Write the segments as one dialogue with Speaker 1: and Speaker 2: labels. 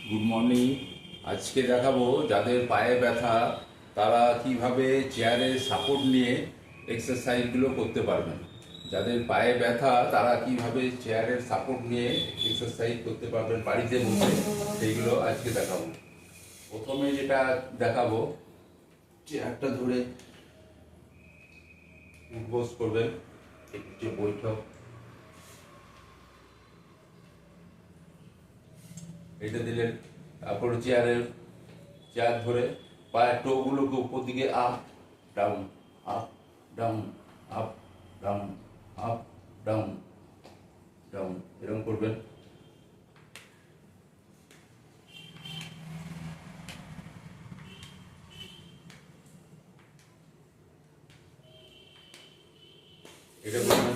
Speaker 1: Good morning. আজকে দেখাবো যাদের পায়ে ব্যথা তারা কিভাবে চেয়ারের সাপোর্ট নিয়ে এক্সারসাইজগুলো করতে পারবেন। যাদের পায়ে ব্যথা তারা কিভাবে চেয়ারের সাপোর্ট নিয়ে এক্সারসাইজ করতে পারবেন বাড়িতে বসে, সেইগুলো আজকে দেখাবো। প্রথমে যেটা দেখাবো, চেয়ারটা ধরে উঠবোস করবেন, একটু বৈঠক, এটা দিলেন। তারপর চেয়ার ধরে পায়ের টোগুলোকে উপর দিকে up down, up down, up down, up down, down, এরকম করবেন। এটা করবেন।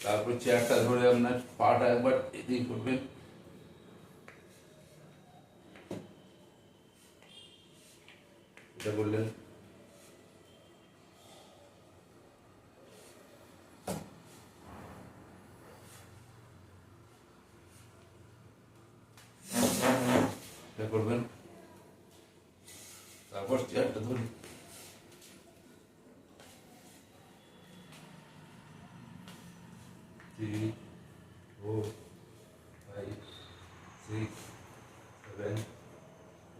Speaker 1: তারপর চেয়ারটা ধরে আপনার পাটা একবার এদিকে করবেন, এটা করলেন। এটা করবেন। তারপর চেয়ারটা ধরে 3, 4, 5, 6, 7,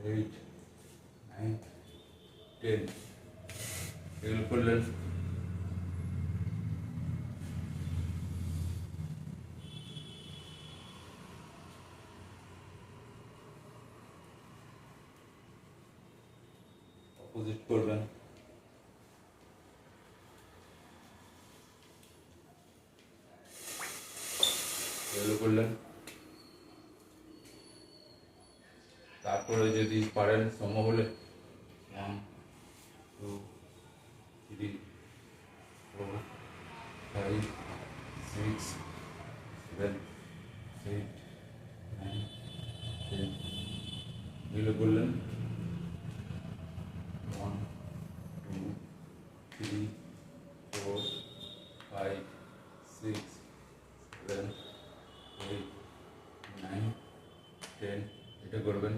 Speaker 1: 8, 9, 10, এগুলো করলেন। অপোজিট করবেন। এগুলো করলেন। তারপরে যদি পারেন সম্ভব হলে 1, 2, 3, 4, 5, 6, 7, 8, 9, 10, এগুলো করলেন। 1, 2, 3, 4, 5, 6, 7, 8, 9, 10, এটা করবেন।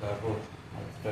Speaker 1: তারপর হাতটা